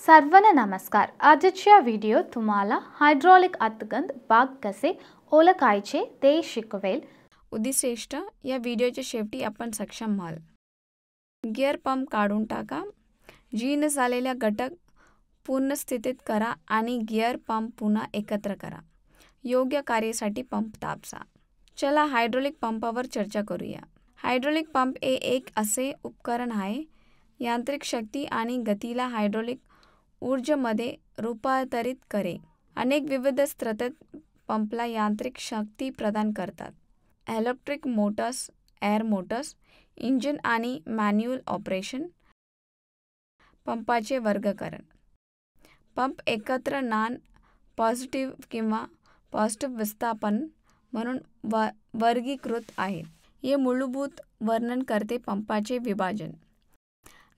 सर्वांना नमस्कार. आजच्या व्हिडिओ तुम्हाला हायड्रॉलिक आतगंत भाग कसे ओळखायचे ते शिकवेल. उद्दिष्ट या व्हिडिओच्या शेवटी आपण सक्षम व्हाल. गिअर पंप काढून टाका. जीर्ण झालेल्या घटक पूर्णस्थितीत करा आणि गिअर पंप पुन्हा एकत्र करा. योग्य कार्यासाठी पंप तापसा. चला हायड्रॉलिक पंपावर चर्चा करूया. हायड्रॉलिक पंप हे एक असे उपकरण आहे यांत्रिक शक्ती आणि गतीला हायड्रॉलिक ऊर्जेमध्ये रूपांतरित करे. अनेक विविध स्रोत पंपला यांत्रिक शक्ती प्रदान करतात. Electric Motors, air Motors, engine आणि मॅन्युअल ऑपरेशन. पंपाचे वर्गीकरण. पंप एकत्र नॉन पॉझिटिव्ह किंवा पॉझिटिव्ह विस्थापन म्हणून वर्गीकृत आहेत. हे मूलभूत वर्णन करते पंपाचे विभाजन.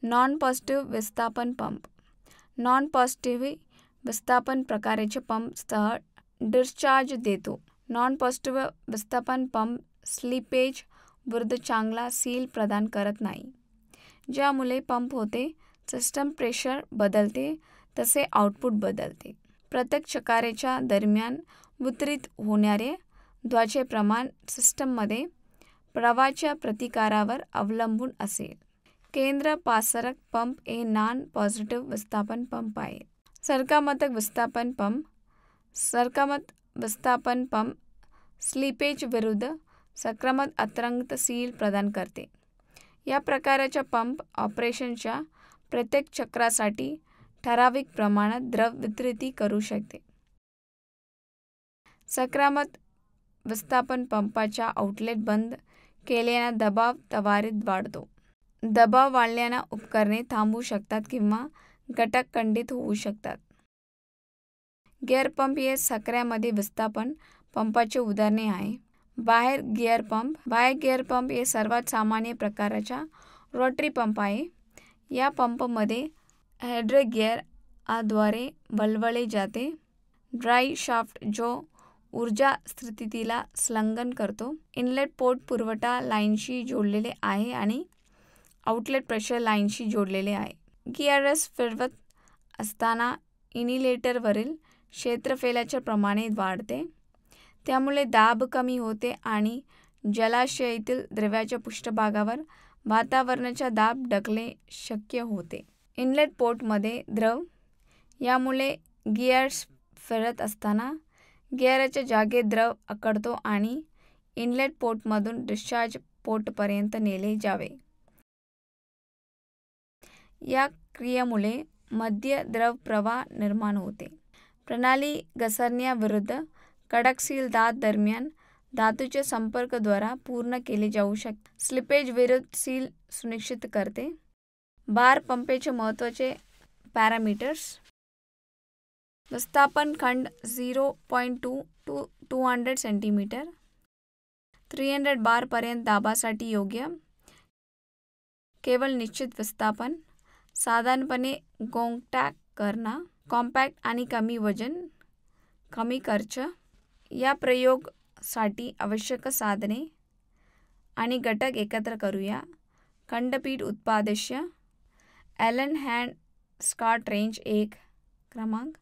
नॉन पॉझिटिव्ह विस्थापन पंप. नॉन पॉझिटिव्ह विस्थापन प्रकारचे पंप सह डिस्चार्ज देतो. नॉन पॉझिटिव्ह विस्थापन पंप स्लिपेज विरुद्ध चांगला सील प्रदान करत नाही, ज्यामुळे पंप होते सिस्टम प्रेशर बदलते तसे आउटपुट बदलते. प्रत्येक चक्राच्या दरम्यान वितरित होणारे द्रवाचे प्रमाण सिस्टममध्ये प्रवाहाच्या प्रतिकारावर अवलंबून असेल. केंद्र पसारक पंप हे नॉन पॉझिटिव्ह विस्थापन पंप आहे. सकारात्मक विस्थापन पंप. सकारात्मक विस्थापन पंप स्लिपेज विरुद्ध सकारात्मक अंतर्गत सील प्रदान करते. या प्रकारच्या पंप ऑपरेशनच्या प्रत्येक चक्रासाठी ठराविक प्रमाणात द्रव वितरित करू शकते. सकारात्मक विस्थापन पंपाचा आउटलेट बंद केल्याने दबाव त्वरित वाढतो. दबाव वाढल्याने उपकरणे थांबू शकतात किंवा घटक खंडित होऊ शकतात. गिअर पंप हे सकारात्मक विस्थापन पंपाचे उदाहरणे आहे. बाह्य गिअर पंप. बाह्य गिअर पंप हे सर्वात सामान्य प्रकारचा रोटरी पंप आहे. या पंपमध्ये हायड्रॉलिक गिअर द्वारे वळवले जाते. ड्राईव्ह शाफ्ट जो ऊर्जा स्थितीला संलग्न करतो. इनलेट पोर्ट पुरवठा लाईनशी जोडलेले आहे आणि आउटलेट प्रेशर लाईनशी जोडलेले आहे. गिअर्स फिरवत असताना इनलेटवरील क्षेत्रफळाच्या प्रमाणे वाढते, त्यामुळे दाब कमी होते आणि जलाशयातील द्रवाच्या पृष्ठभागावर वातावरणाचा दाब ढकलणे शक्य होते. इनलेट पोर्टमध्ये द्रव. यामुळे गिअर्स फिरत असताना गिअरच्या जागेत द्रव अडकतो आणि इनलेट पोर्टमधून डिस्चार्ज पोर्टपर्यंत नेले जावे. या क्रियेमुळे मध्य द्रव प्रवाह निर्माण होते. प्रणाली घसरण्याविरुद्ध कडक सील धातू दरम्यान धातूच्या संपर्काद्वारे पूर्ण केले जाऊ शकते. स्लिपेज विरुद्ध सील सुनिश्चित करते. बार पंपाचे महत्त्वाचे पॅरामीटर्स. विस्थापन खंड 0.2 to 200 सेंटीमीटर. 300 बार पर्यंत दाबासाठी योग्य. केवळ निश्चित विस्थापन. साधारणपणे कॉम्पॅक्ट आणि कमी वजन, कमी खर्च. या प्रयोगासाठी आवश्यक साधने आणि घटक एकत्र करूया. खंडपीठ उत्पादस्य. ॲलन हँड स्कॉट रेंज 1 क्रमांक.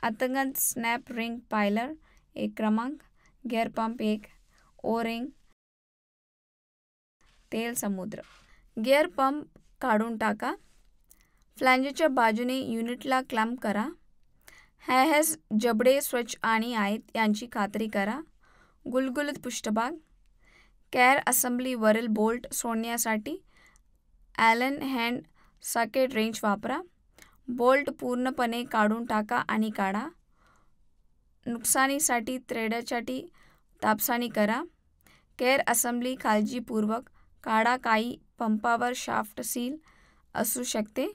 अंतर्गत स्नॅप रिंग पायलर 1 क्रमांक. Gear pump 1. ओ रिंग. तेल समुद्र. गिअर पंप काढून टाका. फ्लॅंजच्या बाजूने युनिटला क्लॅम्प करा. हॅज जबडे स्वच्छ आणि आहेत याची खात्री करा. गुळगुळीत पृष्ठभाग. कॅर असेंब्लीवरील बोल्ट सोडण्यासाठी ॲलन हँड सॉकेट रेंच वापरा. बोल्ट पूर्णपणे काढून टाका आणि काढा. नुकसानीसाठी थ्रेडसाठी तपासणी करा. कॅर असेंब्ली काळजीपूर्वक काढा. काही पंपावर शाफ्ट सील असू शकते.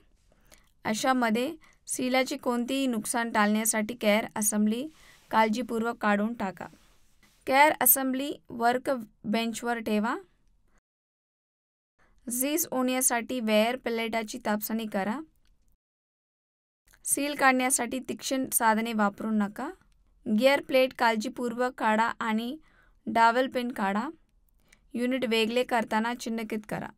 अशामध्ये सीलाचे कोणतेही नुकसान टाळण्यासाठी कॅर असेंब्ली काळजीपूर्वक काढून टाका. कॅर असेंब्ली वर्क बेंचवर ठेवा. झीज होण्यासाठी वेअर प्लेटाची तपासणी करा. सील काढण्यासाठी तीक्ष्ण साधने वापरू नका. गिअर प्लेट काळजीपूर्वक काढा आणि डावल पिन काढा. युनिट वेगळे करताना चिन्हांकित करा.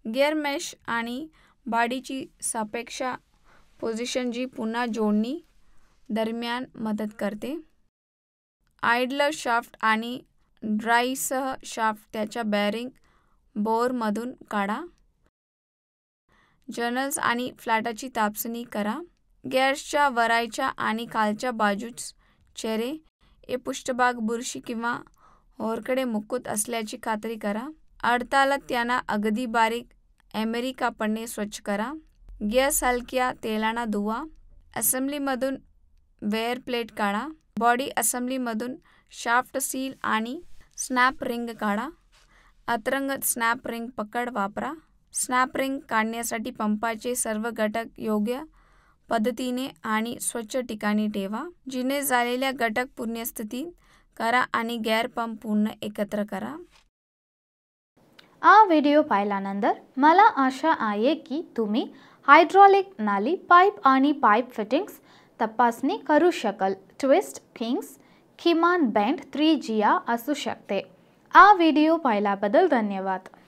गिअर मेश आणि बॉडीची सापेक्ष पोझिशन जी पुन्हा जोडणी दरम्यान मदत करते. आयडल शाफ्ट आणि ड्राईसह शाफ्ट त्याच्या बेअरिंग बोअरमधून काढा. जर्नल्स आणि फ्लॅटाची तपासणी करा. गेअर्सच्या वरच्या आणि खालच्या बाजूस चेहरे ए पृष्ठभाग बुरशी किंवा होरकडे मुकुट असल्याची खात्री करा. अडताल त्यांना अगदी बारीक एमरी कापडने स्वच्छ करा. गिअर्स हलक्या तेलाने धुवा. असेंब्लीमधून वेअर प्लेट काढा. बॉडी असेंब्लीमधून शाफ्ट सील आणि स्नॅप रिंग काढा. अंतर्गत स्नॅप रिंग पकड वापरा. स्नॅप रिंग काढण्यासाठी पंपाचे सर्व घटक योग्य पद्धतीने आणि स्वच्छ ठिकाणी ठेवा. जिने झालेल्या घटक पुनर्स्थित करा आणि गॅर पंप पुन्हा एकत्र करा. આ વિડિયો પાहिल्यानंतर मला आशा आहे की तुम्ही हायड्रॉलिक नाली पाईप आणि पाईप फिटिंग्स तपासणी करू शकाल. ट्विस्ट किंग्स किमान बेंड 3 असू शकते. हा व्हिडिओ पाहिल्याबद्दल धन्यवाद.